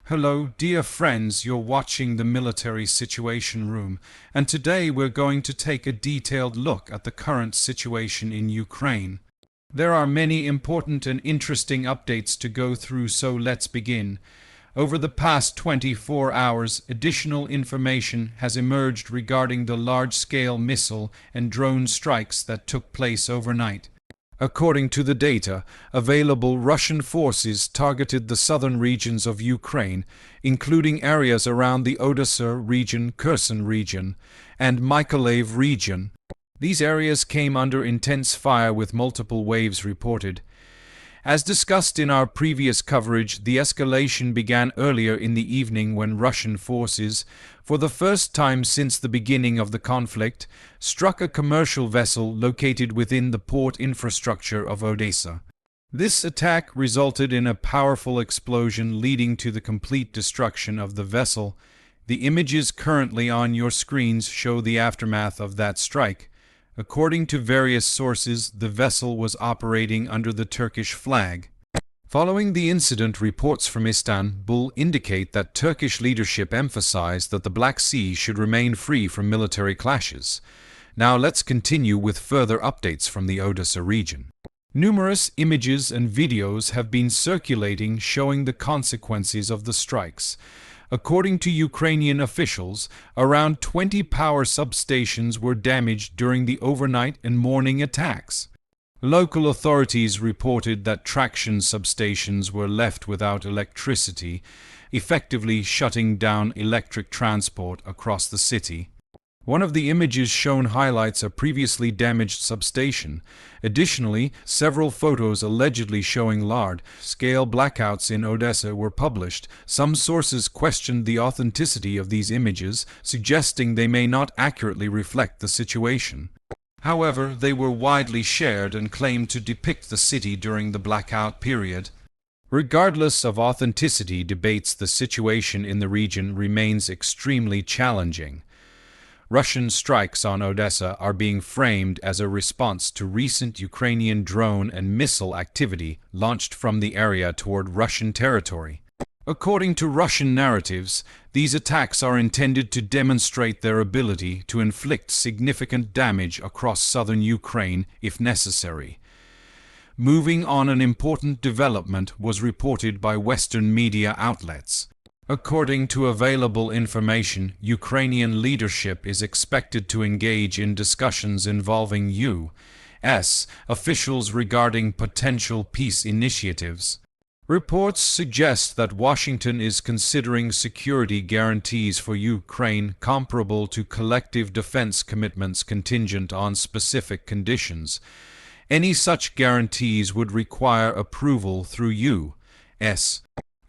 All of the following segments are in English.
Hello, dear friends, you're watching the Military Situation Room, and today we're going to take a detailed look at the current situation in Ukraine. There are many important and interesting updates to go through, so let's begin. Over the past 24 hours, additional information has emerged regarding the large-scale missile and drone strikes that took place overnight. According to the data available, Russian forces targeted the southern regions of Ukraine, including areas around the Odessa region, Kherson region, and Mykolaiv region. These areas came under intense fire with multiple waves reported. As discussed in our previous coverage, the escalation began earlier in the evening when Russian forces, for the first time since the beginning of the conflict, struck a commercial vessel located within the port infrastructure of Odessa. This attack resulted in a powerful explosion leading to the complete destruction of the vessel. The images currently on your screens show the aftermath of that strike. According to various sources, the vessel was operating under the Turkish flag. Following the incident, reports from Istanbul indicate that Turkish leadership emphasized that the Black Sea should remain free from military clashes. Now let's continue with further updates from the Odessa region. Numerous images and videos have been circulating showing the consequences of the strikes. According to Ukrainian officials, around 20 power substations were damaged during the overnight and morning attacks. Local authorities reported that traction substations were left without electricity, effectively shutting down electric transport across the city. One of the images shown highlights a previously damaged substation. Additionally, several photos allegedly showing large-scale blackouts in Odessa were published. Some sources questioned the authenticity of these images, suggesting they may not accurately reflect the situation. However, they were widely shared and claimed to depict the city during the blackout period. Regardless of authenticity debates, the situation in the region remains extremely challenging. Russian strikes on Odessa are being framed as a response to recent Ukrainian drone and missile activity launched from the area toward Russian territory. According to Russian narratives, these attacks are intended to demonstrate their ability to inflict significant damage across southern Ukraine if necessary. Moving on, an important development was reported by Western media outlets. According to available information, Ukrainian leadership is expected to engage in discussions involving U.S. officials regarding potential peace initiatives. Reports suggest that Washington is considering security guarantees for Ukraine comparable to collective defense commitments contingent on specific conditions. Any such guarantees would require approval through U.S.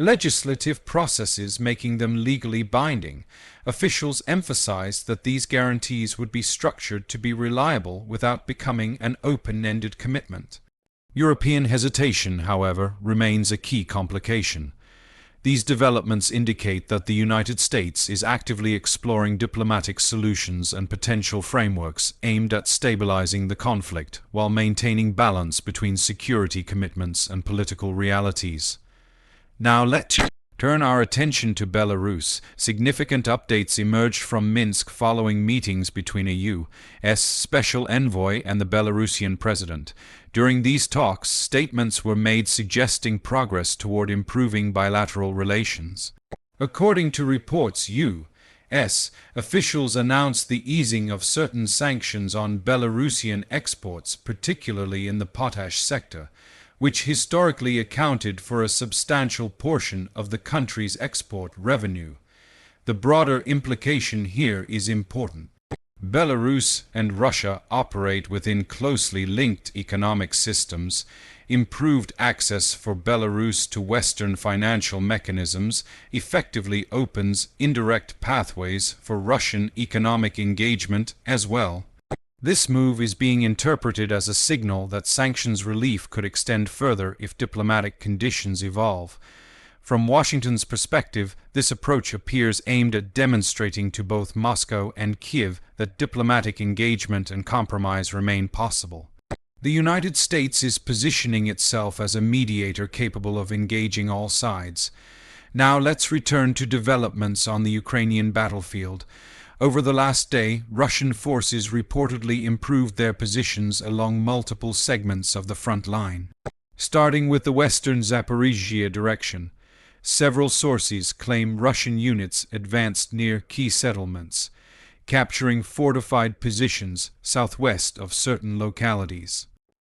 legislative processes, making them legally binding. Officials emphasized that these guarantees would be structured to be reliable without becoming an open-ended commitment. European hesitation, however, remains a key complication. These developments indicate that the United States is actively exploring diplomatic solutions and potential frameworks aimed at stabilizing the conflict while maintaining balance between security commitments and political realities. Now let's turn our attention to Belarus. Significant updates emerged from Minsk following meetings between a U.S. Special Envoy and the Belarusian president. During these talks, statements were made suggesting progress toward improving bilateral relations. According to reports, U.S. officials announced the easing of certain sanctions on Belarusian exports, particularly in the potash sector, which historically accounted for a substantial portion of the country's export revenue. The broader implication here is important. Belarus and Russia operate within closely linked economic systems. Improved access for Belarus to Western financial mechanisms effectively opens indirect pathways for Russian economic engagement as well. This move is being interpreted as a signal that sanctions relief could extend further if diplomatic conditions evolve. From Washington's perspective, this approach appears aimed at demonstrating to both Moscow and Kiev that diplomatic engagement and compromise remain possible. The United States is positioning itself as a mediator capable of engaging all sides. Now let's return to developments on the Ukrainian battlefield. Over the last day, Russian forces reportedly improved their positions along multiple segments of the front line. Starting with the western Zaporizhzhia direction, several sources claim Russian units advanced near key settlements, capturing fortified positions southwest of certain localities.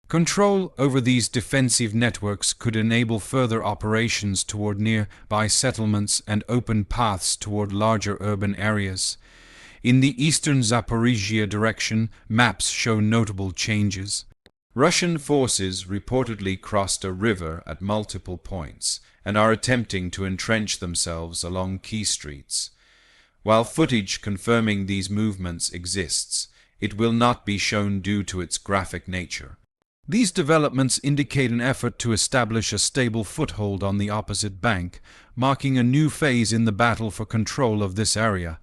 Control over these defensive networks could enable further operations toward nearby settlements and open paths toward larger urban areas. In the eastern Zaporizhzhia direction, maps show notable changes. Russian forces reportedly crossed a river at multiple points and are attempting to entrench themselves along key streets. While footage confirming these movements exists, it will not be shown due to its graphic nature. These developments indicate an effort to establish a stable foothold on the opposite bank, marking a new phase in the battle for control of this area.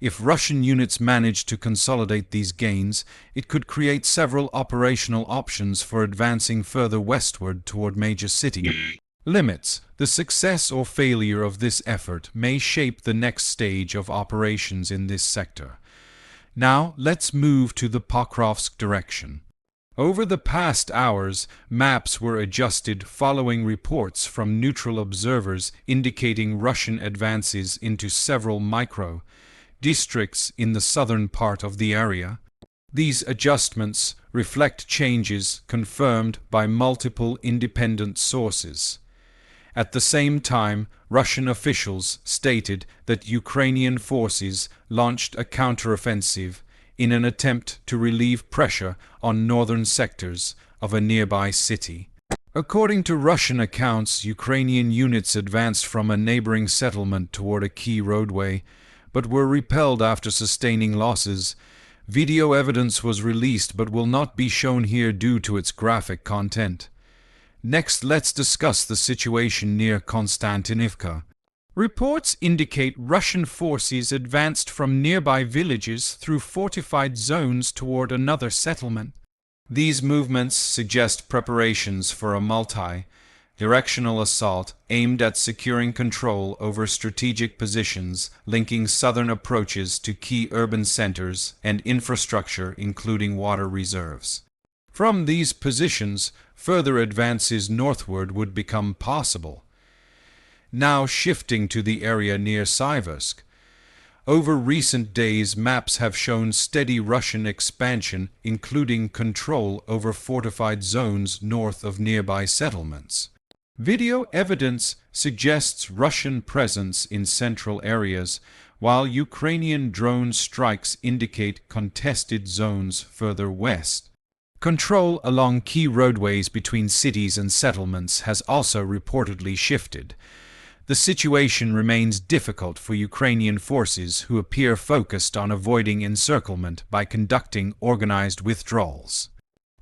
If Russian units manage to consolidate these gains, it could create several operational options for advancing further westward toward major cities. Limits. The success or failure of this effort may shape the next stage of operations in this sector. Now, let's move to the Pokrovsk direction. Over the past hours, maps were adjusted following reports from neutral observers indicating Russian advances into several districts in the southern part of the area. These adjustments reflect changes confirmed by multiple independent sources. At the same time, Russian officials stated that Ukrainian forces launched a counteroffensive in an attempt to relieve pressure on northern sectors of a nearby city. According to Russian accounts, Ukrainian units advanced from a neighboring settlement toward a key roadway, but were repelled after sustaining losses. Video evidence was released but will not be shown here due to its graphic content. Next, let's discuss the situation near Konstantinivka. Reports indicate Russian forces advanced from nearby villages through fortified zones toward another settlement. These movements suggest preparations for a multi-directional assault aimed at securing control over strategic positions linking southern approaches to key urban centers and infrastructure including water reserves. From these positions, further advances northward would become possible. Now shifting to the area near Siversk. Over recent days, maps have shown steady Russian expansion, including control over fortified zones north of nearby settlements. Video evidence suggests Russian presence in central areas, while Ukrainian drone strikes indicate contested zones further west. Control along key roadways between cities and settlements has also reportedly shifted. The situation remains difficult for Ukrainian forces who appear focused on avoiding encirclement by conducting organized withdrawals.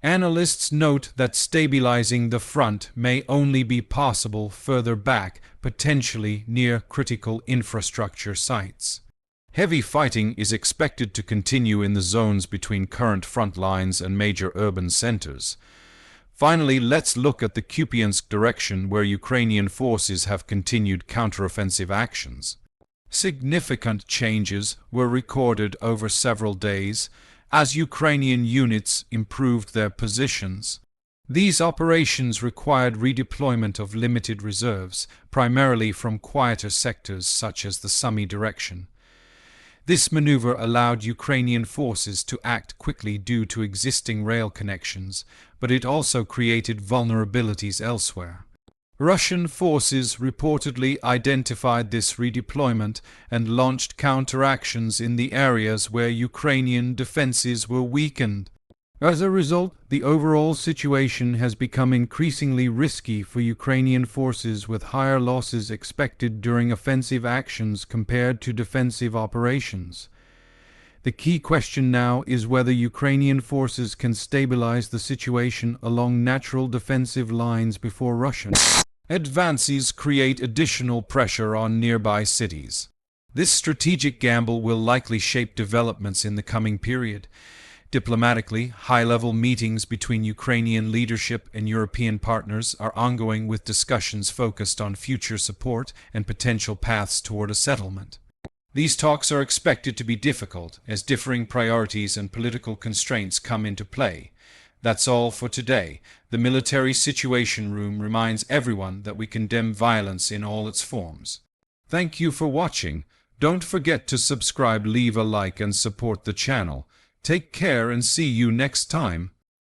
Analysts note that stabilizing the front may only be possible further back, potentially near critical infrastructure sites. Heavy fighting is expected to continue in the zones between current front lines and major urban centers. Finally, let's look at the Kupiansk direction where Ukrainian forces have continued counteroffensive actions. Significant changes were recorded over several days as Ukrainian units improved their positions. These operations required redeployment of limited reserves, primarily from quieter sectors such as the Sumy direction. This maneuver allowed Ukrainian forces to act quickly due to existing rail connections, but it also created vulnerabilities elsewhere. Russian forces reportedly identified this redeployment and launched counteractions in the areas where Ukrainian defenses were weakened. As a result, the overall situation has become increasingly risky for Ukrainian forces, with higher losses expected during offensive actions compared to defensive operations. The key question now is whether Ukrainian forces can stabilize the situation along natural defensive lines before Russian advances create additional pressure on nearby cities. This strategic gamble will likely shape developments in the coming period. Diplomatically, high-level meetings between Ukrainian leadership and European partners are ongoing with discussions focused on future support and potential paths toward a settlement. These talks are expected to be difficult as differing priorities and political constraints come into play. That's all for today. The Military Situation Room reminds everyone that we condemn violence in all its forms. Thank you for watching. Don't forget to subscribe, leave a like and support the channel. Take care and see you next time.